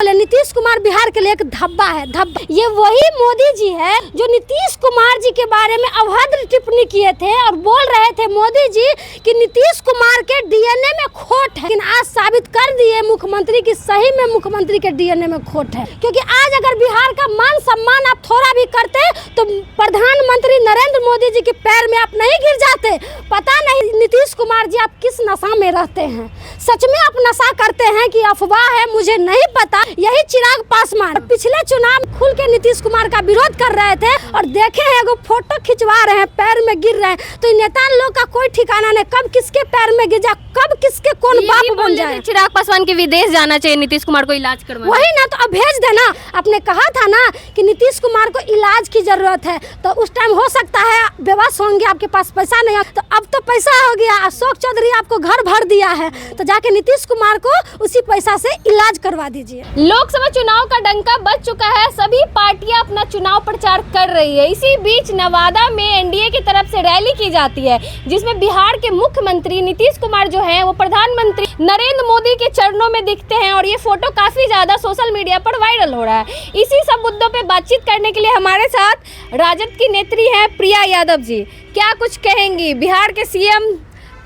नीतीश कुमार बिहार के लिए एक धब्बा है, धब्बा। ये वही मोदी जी है जो नीतीश कुमार जी के बारे में अभद्र टिप्पणी किए थे और बोल रहे थे मोदी जी कि नीतीश कुमार के डीएनए में खोट है। लेकिन आज साबित कर दिए मुख्यमंत्री की सही में मुख्यमंत्री के डीएनए में खोट है, क्योंकि आज अगर बिहार का मान सम्मान आप थोड़ा भी करते तो प्रधानमंत्री नरेंद्र मोदी जी के पैर में आप नहीं गिर जाते। पता नहीं नीतीश कुमार जी आप किस नशा में रहते हैं, सच में आप नशा करते हैं कि अफवाह है मुझे नहीं पता। यही चिराग पासवान पिछले चुनाव खुल के नीतीश कुमार का विरोध कर रहे थे और देखे हैं वो फोटो खिंचवा रहे हैं, पैर में गिर रहे हैं। तो नेता लोग का कोई ठिकाना नहीं, कब किसके पैर में गिर जाए, कब किसके कौन बाप बन जाए। चिराग पासवान के विदेश जाना चाहिए, नीतीश कुमार को इलाज करवाना। वही ना, तो अब भेज देना। आपने कहा था ना कि नीतीश कुमार को इलाज की जरूरत है, तो उस टाइम हो सकता है बेबस होंगे, आपके पास पैसा नहीं है। तो अब तो पैसा हो गया, अशोक चौधरी आपको घर भर दिया है, तो जाके नीतीश कुमार को उसी पैसा से इलाज करवा दीजिए। लोकसभा चुनाव का डंका बज चुका है, सभी पार्टियां अपना चुनाव प्रचार कर रही है। इसी बीच नवादा में एनडीए की तरफ से रैली की जाती है, जिसमें बिहार के मुख्यमंत्री नीतीश कुमार जो हैं वो प्रधानमंत्री नरेंद्र मोदी के चरणों में दिखते हैं और ये फोटो काफी ज्यादा सोशल मीडिया पर वायरल हो रहा है। इसी सब मुद्दों पे बातचीत करने के लिए हमारे साथ राजद की नेत्री हैं प्रिया यादव जी। क्या कुछ कहेंगी बिहार के सीएम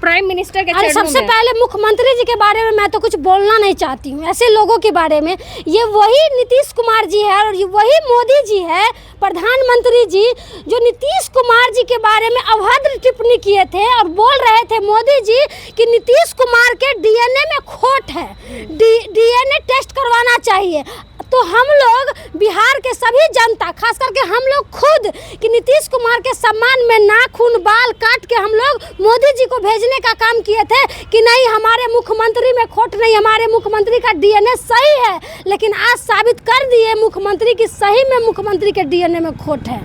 प्राइम मिनिस्टर के चरणों में? सबसे पहले मुख्यमंत्री जी के बारे में मैं तो कुछ बोलना नहीं चाहती हूँ, ऐसे लोगों के बारे में। ये वही नीतीश कुमार जी है और ये वही मोदी जी है, प्रधानमंत्री जी, जो नीतीश कुमार जी के बारे में अभद्र टिप्पणी किए थे और बोल रहे थे मोदी जी कि नीतीश कुमार के डीएनए में खोट है, डीएनए टेस्ट करवाना चाहिए। तो हम लोग बिहार के सभी जनता, खास करके हम लोग खुद, कि नीतीश कुमार के सम्मान में नाखून बाल काट के हम लोग मोदी जी को भेजने का काम किए थे कि नहीं हमारे मुख्यमंत्री में खोट नहीं, हमारे मुख्यमंत्री का डीएनए सही है। लेकिन आज साबित कर दिए मुख्यमंत्री की सही में मुख्यमंत्री के डीएनए में खोट है,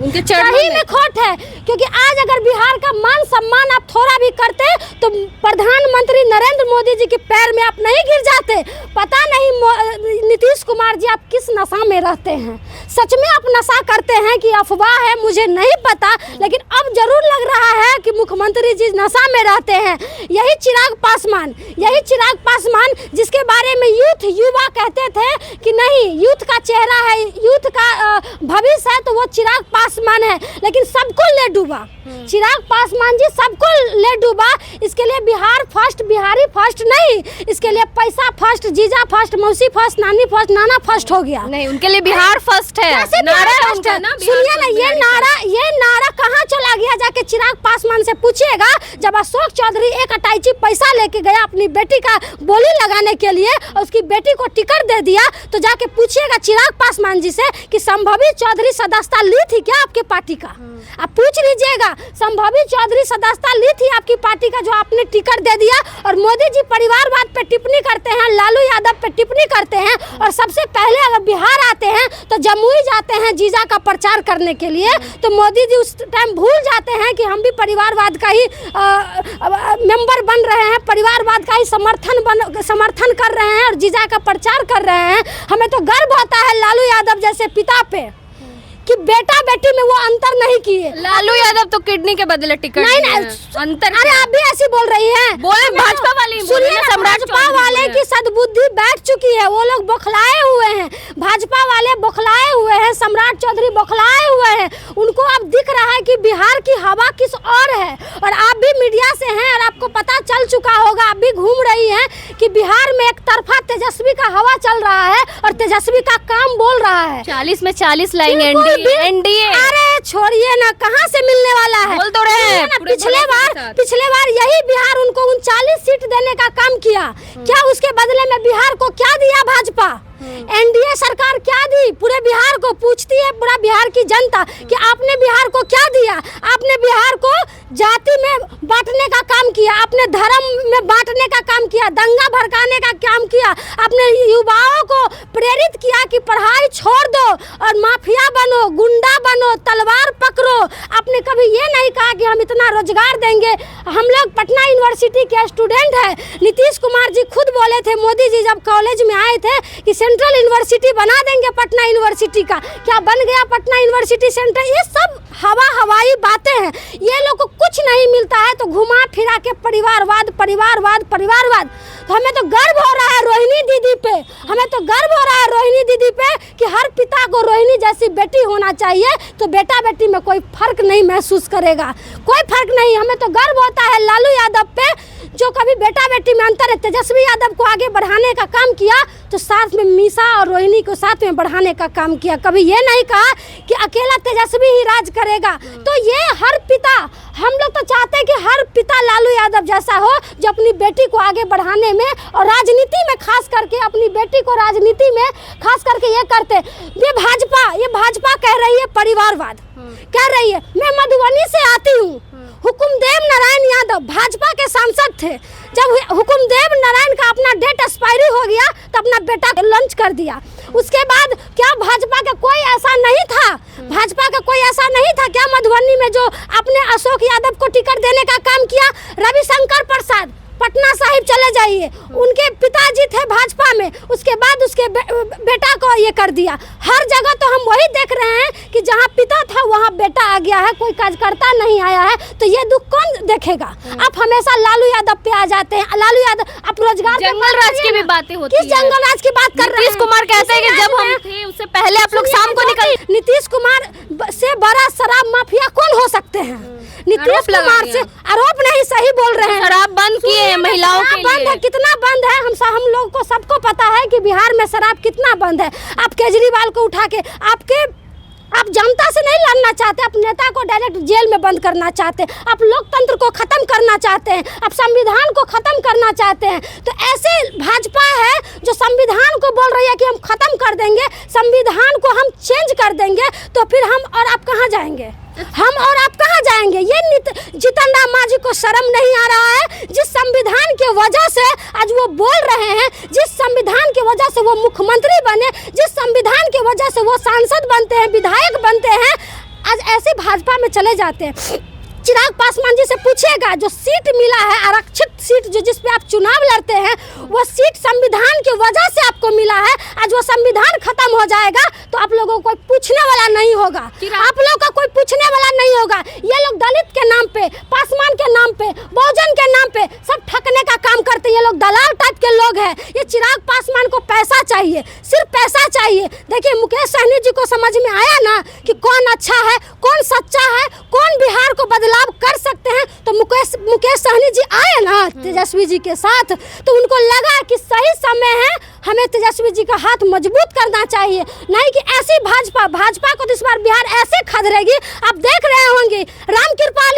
उनके सही में खोट है। क्योंकि आज अगर बिहार का मान सम्मान आप थोड़ा भी करते तो प्रधानमंत्री नरेंद्र मोदी जी के पैर में आप नहीं गिर जाते। पता नहीं नीतीश कुमार जी आप किस नशा में रहते हैं, सच में आप नशा करते हैं कि अफवाह है मुझे नहीं पता। लेकिन अब जरूर लग रहा है कि मुख्यमंत्री जी नशा में रहते हैं। यही चिराग पासवान जिसके बारे में युवा कहते थे कि नहीं यूथ का चेहरा है, यूथ का भविष्य है, तो वो चिराग पासवान है। लेकिन सबको ले डूबा चिराग पासवान जी, सबको ले डूबा। इसके लिए बिहार फर्स्ट, बिहारी फर्स्ट नहीं, इसके लिए पैसा फर्स्ट, जीजा फर्स्ट, मौसी फर्स्ट, नानी फर्स्ट, नाना फर्स्ट हो गया। नहीं, उनके लिए बिहार फर्स्ट है। नारा उनका ना, सुनिए ना, ये नारा कहाँ चला गया? जाके चिराग पासवान से पूछिएगा। जब अशोक चौधरी एक अटैची पैसा लेके गया अपनी बेटी का बोली लगाने के लिए और उसकी बेटी को टिकट दे दिया, तो जाके पूछिएगा चिराग पासवान जी से कि संभवी चौधरी सदस्यता ली थी क्या आपके पार्टी का? आप पूछ लीजिएगा, संभवी चौधरी सदस्यता ली थी आपकी पार्टी का जो आपने टिकट दे दिया? और मोदी जी परिवारवाद पे टिप्पणी करते हैं, लालू यादव पे टिप्पणी करते हैं, और सबसे पहले अगर बिहार आते हैं तो जमुई जाते हैं जीजा का प्रचार करने के लिए। तो मोदी जी उस टाइम भूल जाते हैं कि हम भी परिवारवाद का ही मेंबर बन रहे हैं, परिवारवाद का ही समर्थन कर रहे हैं और जीजा का प्रचार कर रहे हैं। हमें तो गर्व होता है लालू यादव जैसे पिता पे कि बेटा बेटी में वो अंतर नहीं किए। लालू यादव तो किडनी के बदले टिकट नहीं अंतर। अरे आप भी ऐसी बोल रही हैं। बोले भाजपा वाले, भाजपा वाले की सद्बुद्धि बैठ चुकी है, वो लोग बौखलाए हुए हैं, भाजपा वाले बौखलाए हुए हैं, सम्राट चौधरी बौखलाए हुए हैं। उनको अब दिख रहा है कि बिहार की हवा किस और है। और आप भी मीडिया से हैं और आपको पता चल चुका होगा, आप भी घूम रही हैं कि बिहार में एक तरफा तेजस्वी का हवा चल रहा है और तेजस्वी का काम बोल रहा है। 40 में 40 लाएंगे एनडीए। अरे छोड़िए ना, कहाँ से मिलने वाला है? बोल तो रहे हैं पिछले बार यही बिहार उनको 39 सीट देने का काम किया। क्या उसके बदले में बिहार को क्या दिया भाजपा? एनडीए सरकार क्या दी? पूरे बिहार को पूछती है पूरा बिहार की जनता कि आपने बिहार को क्या दिया? आपने बिहार को जाति में बांटने का काम किया, आपने धर्म में बांटने का काम किया, दंगा भड़काने का काम किया, आपने युवाओं को प्रेरित किया कि पढ़ाई छोड़ दो और माफिया बनो, गुंडा बनो, तलवार पकड़ो। आपने कभी ये नहीं कहा कि हम इतना रोजगार देंगे। हम लोग पटना यूनिवर्सिटी के स्टूडेंट हैं। नीतीश कुमार जी खुद बोले थे, मोदी जी जब कॉलेज में आए थे, कि कि सेंट्रल यूनिवर्सिटी बना देंगे पटना यूनिवर्सिटी का। क्या बन गया पटना यूनिवर्सिटी सेंट्रल? ये सब हवाई बातें हैं। ये लोग को कुछ नहीं मिलता है तो घुमा फिरा के परिवारवाद परिवारवाद परिवारवाद। तो हमें तो गर्व हो रहा है रोहिणी दीदी पे, हमें तो गर्व हो रहा है रोहिणी दीदी पे कि हर पिता को रोहिणी जैसी बेटी होना चाहिए, तो बेटा बेटी में कोई फर्क नहीं महसूस करेगा, कोई फर्क नहीं। हमें तो गर्व होता है लालू यादव पे, जो कभी बेटा बेटी में अंतर है। तेजस्वी यादव को आगे बढ़ाने का काम किया तो साथ में मीसा और रोहिणी को साथ में बढ़ाने का काम किया। कभी ये नहीं कहा कि अकेला तेजस्वी ही राज करेगा। तो ये हर पिता, हम लोग तो चाहते हैं कि हर पिता लालू यादव जैसा हो, जो अपनी बेटी को आगे बढ़ाने में और राजनीति में खास करके अपनी बेटी को राजनीति में खास करके ये करते। ये भाजपा कह रही है परिवारवाद, कह रही है। मैं मधुबनी से आती हूँ, हुकुमदेव नारायण यादव भाजपा के सांसद थे। जब हुकुमदेव नारायण का अपना डेट एक्सपायरी हो गया तो अपना बेटा लॉन्च कर दिया। उसके बाद क्या भाजपा का कोई ऐसा नहीं था, भाजपा का कोई ऐसा नहीं था क्या मधुबनी में जो अपने अशोक यादव को टिकट देने का काम किया? रविशंकर प्रसाद पटना साहिब चले जाइए, उनके पिताजी थे भाजपा में, उसके बाद उसके बेटा को ये कर दिया। हर जगह तो हम वही देख रहे हैं कि जहाँ पिता था वहाँ बेटा आ गया है, कोई कार्यकर्ता नहीं आया है। तो ये दुख कौन देखेगा? आप हमेशा लालू यादव पे आ जाते हैं। लालू यादव, आप रोजगार जंगल राज की भी बातें होती है। किस जंगल राज की बात कर रहे हैं? नीतीश कुमार कहते हैं कि जब हम थे उससे पहले आप लोग शाम को निकल। नीतीश कुमार से बड़ा शराब माफिया कौन हो सकते हैं? नीतीश कुमार से आरोप नहीं, सही बोल रहे हैं। शराब बंद किए हैं महिलाओं के लिए। बंद है, कितना बंद है? हम लोग को सबको पता है कि बिहार में शराब कितना बंद है। आप केजरीवाल को उठा के आप जनता से नहीं लड़ना चाहते, आप नेता को डायरेक्ट जेल में बंद करना चाहते हैं, आप लोकतंत्र को खत्म करना चाहते हैं, आप संविधान को खत्म करना चाहते हैं। तो ऐसे भाजपा है जो संविधान को बोल रही है कि हम खत्म कर देंगे, संविधान को हम चेंज कर देंगे, तो फिर हम और आप कहाँ जाएंगे? हम और आप कहाँ जाएंगे? ये जीतन राम मांझी को शर्म नहीं आ रहा है? जिस संविधान के वजह से आज वो बोल रहे हैं, जिस संविधान की वजह से वो मुख्यमंत्री बने, जिस संविधान की वजह से वो सांसद बनते हैं, विधायक बनते हैं, आज ऐसे भाजपा में चले जाते हैं। चिराग पासवान जी से पूछिएगा, जो सीट मिला है आरक्षित सीट, जो जिस पे आप चुनाव लड़ते हैं, वो सीट संविधान की वजह से आपको मिला है। आज वो संविधान खत्म हो जाएगा तो आप लोगों को कोई पूछने वाला नहीं होगा, आप लोग का कोई पूछने वाला नहीं होगा। ये लोग दलित के नाम पे, पासवान के नाम पे, बहुजन के नाम पे सब ठगने का काम करते हैं। ये लोग दलाल टाइप के लोग हैं। ये चिराग पासवान को पैसा चाहिए, सिर्फ पैसा चाहिए। देखिए मुकेश सहनी जी को समझ में आया ना कि कौन अच्छा है, कौन सच्चा है, कौन बिहार को बदलाव कर सकते हैं। तो मुकेश सहनी जी आए ना तेजस्वी जी के साथ, तो उनको लगा कि सही समय है, हमें तेजस्वी जी का हाथ मजबूत करना चाहिए। नहीं कि ऐसी भाजपा को इस बार बिहार ऐसे खदेड़ेगी। आप देख रहे होंगे रामकृपाल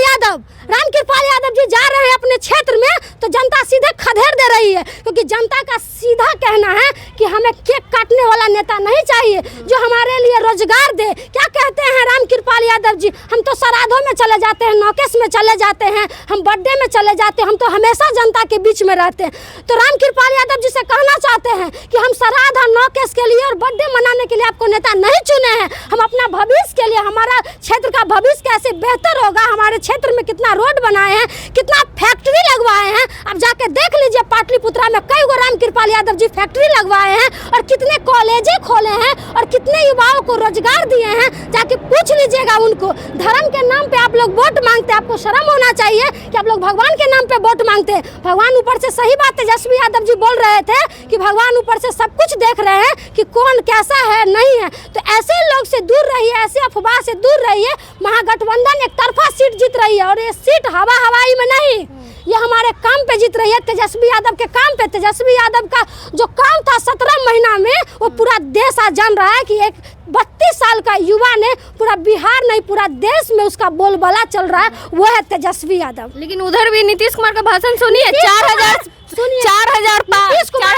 यादव जी जा रहे हैं अपने क्षेत्र में तो जनता सीधे खदेड़ दे रही है, क्योंकि जनता का सीधा कहना है कि हमें केक काटने वाला नेता नहीं चाहिए, जो हमारे लिए रोजगार दे। क्या कहते हैं रामकृपाल यादव जी? हम तो श्राद्धों में चले जाते हैं, नौकेश में चले जाते हैं, हम बर्थडे में चले जाते हैं, हम तो हमेशा जनता के बीच में रहते हैं। तो रामकृपाल यादव जी से कहना चाहते हैं कि हम श्राद्ध और नौकेश के लिए और बर्थडे मनाने के लिए आपको नेता नहीं चुने हैं। हम अपना भविष्य के लिए, हमारा क्षेत्र का भविष्य कैसे बेहतर होगा, हमारे क्षेत्र में कितना रोड बनाए हैं, कितना फैक्ट्री लगवाए हैं, आप जाके देख लीजिए। पाटलिपुत्रा में कई गो रामकृपाल यादव जी फैक्ट्री लगवाए हैं और कितने कॉलेजें खोले हैं और कितने युवाओं को रोजगार दिए हैं, जाके पूछ लीजिएगा उनको। धर्म के नाम पे आप लोग वोट मांगते हैं, आपको शर्म होना चाहिए कि आप लोग भगवान के नाम पे वोट मांगते हैं। भगवान ऊपर से, सही बात तेजस्वी यादव जी बोल रहे थे कि भगवान ऊपर से सब कुछ देख रहे हैं कि कौन कैसा है, नहीं है। तो ऐसे लोग से दूर रहिए, ऐसे अफवाह से दूर रहिए। महागठबंधन एक तरफा सीट जीत रही है और ये सीट हवाई में नहीं, ये हमारे काम पे जीत रही है, तेजस्वी यादव के काम पे। तेजस्वी यादव का जो काम था 17 महीना में, वो पूरा देश आज जान रहा है कि एक 32 साल का युवा ने पूरा बिहार नहीं पूरा देश में उसका बोलबाला चल रहा है, वो है तेजस्वी यादव। लेकिन उधर भी नीतीश कुमार का भाषण सुनिए, 4000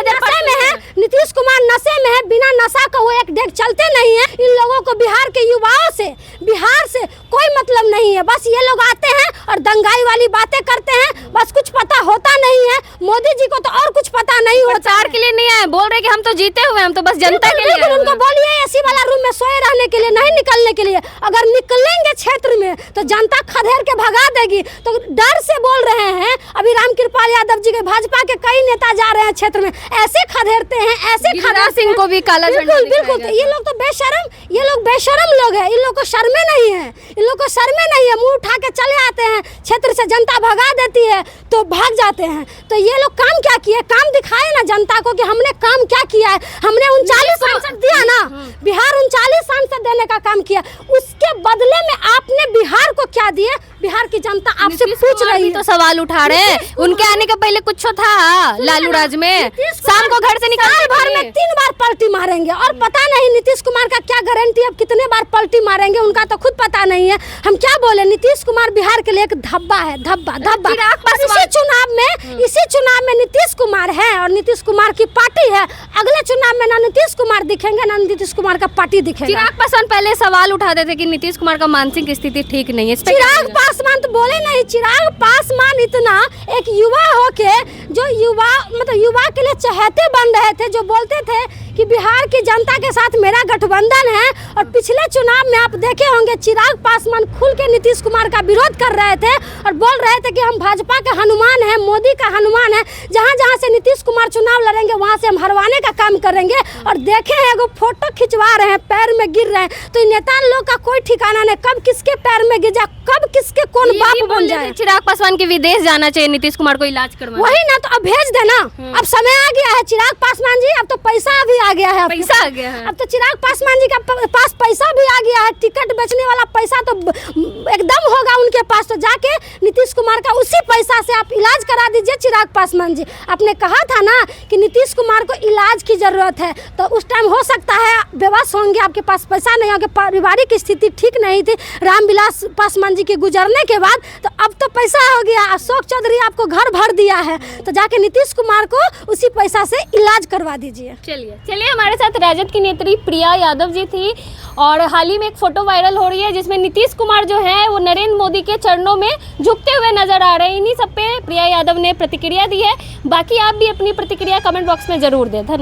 नशे में है, नीतीश कुमार नशे में है, बिना नशा का वो एक डेग चलते नहीं है। इन लोगों को बिहार के युवाओं से, बिहार से कोई मतलब नहीं है। बस ये लोग आते हैं और दंगाई वाली बातें करते हैं, बस कुछ पता होता नहीं है। मोदी जी को तो और कुछ पता नहीं होता प्रचार के लिए नहीं आए, बोल रहे कि हम तो जीते हुए, हम तो बस जनता के लिए आए हुए उनको हैं। बोलिए एसी वाला रूम में सोए रहने के लिए, नहीं निकलने के लिए। अगर निकलेंगे क्षेत्र में तो जनता खदेड़ के भगा देगी, तो डर से बोल रहे हैं। अभी रामकृपाल यादव जी के भाजपा के कई नेता जा रहे हैं क्षेत्र में, ऐसे खदेड़ते हैं, ऐसे गिरिराज सिंह को भी काला झंडा बिल्कुल दिखाया बिल्कुल। गया तो ये लोग तो बेशरम, ये लोग बेशरम लोग हैं, इन लोग को शर्मे नहीं है, इन लोग को शर्मे नहीं है। मुंह उठा के चले आते हैं क्षेत्र से, जनता भगा देती है तो भाग जाते हैं। तो ये लोग काम क्या किए, काम दिखाए ना जनता को कि हमने काम क्या किया है। हमने 39 सांसद दिया ना, बिहार 39 सांसद देने का काम किया, उसके बदले में आपने बिहार को क्या दिए? बिहार की जनता आपसे पूछ रही है। तो सवाल उठा रहे हैं, उनके आने के पहले कुछ था लालू राज में, शाम को घर से निकलने भर में 3 बार पलटी मारेंगे, और पता नहीं नीतीश कुमार का क्या गारंटी, अब कितने बार पलटी मारेंगे उनका तो खुद पता नहीं है। हम क्या बोले, नीतीश कुमार बिहार के लिए एक धब्बा है, धब्बा धब्बा। इसी चुनाव में नीतीश कुमार है और नीतीश कुमार की पार्टी है। अगले चुनाव में ना नीतीश कुमार दिखेंगे ना नीतीश कुमार का पार्टी दिखेगा। चिराग पासवान पहले सवाल उठाते थे कि नीतीश कुमार का मानसिक स्थिति ठीक नहीं है। चिराग पासवान तो बोले नहीं, चिराग पासवान इतना एक युवा होके, जो युवा मतलब युवा के लिए चहेते बन रहे थे, जो बोलते थे कि बिहार की जनता के साथ मेरा गठबंधन है। और पिछले चुनाव में आप देखे होंगे चिराग पासवान खुल के नीतीश कुमार का विरोध कर रहे थे और बोल रहे थे कि हम भाजपा के हनुमान हैं, मोदी का हनुमान है, जहां जहां से नीतीश कुमार चुनाव लड़ेंगे वहां से हम हरवाने का काम करेंगे। और देखे हैं एगो फोटो खिंचवा रहे हैं, पैर में गिर रहे हैं। तो नेता लोग का कोई ठिकाना नहीं, कब किसके पैर में गिर जाए, कब किसके कौन बाप बन जाए। चिराग पासवान के विदेश जाना चाहिए, नीतीश कुमार को इलाज करवाना। वही ना, तो अब भेज देना, अब समय आ गया है चिराग पासवान जी, अब तो पैसा भी आ गया है, पैसा आ गया है। अब तो चिराग पासवान जी का पास पैसा भी आ गया है, टिकट बेचने वाला पैसा तो एकदम होगा उनके पास। तो जाके नीतीश कुमार का उसी पैसा से आप इलाज करा दीजिए चिराग पासवान जी। आपने कहा था ना कि नीतीश कुमार को इलाज की जरूरत है, तो उस टाइम हो सकता है बेबस होंगे, आपके पास पैसा नहीं होगा, पारिवारिक स्थिति ठीक नहीं थी रामविलास पासवान जी के गुजरने के बाद। तो अब तो पैसा हो गया, अशोक चौधरी आपको घर भर दिया है, तो जाके नीतीश कुमार को उसी पैसा से इलाज करवा दीजिए। चलिए हमारे साथ राजद की नेत्री प्रिया यादव जी थी, और हाल ही में एक फोटो वायरल हो रही है जिसमें नीतीश कुमार जो है वो नरेंद्र मोदी के चरणों में झुकते हुए नजर आ रहे हैं। इन्हीं सब पे प्रिया यादव ने प्रतिक्रिया दी है। बाकी आप भी अपनी प्रतिक्रिया कमेंट बॉक्स में जरूर दें। धन्यवाद।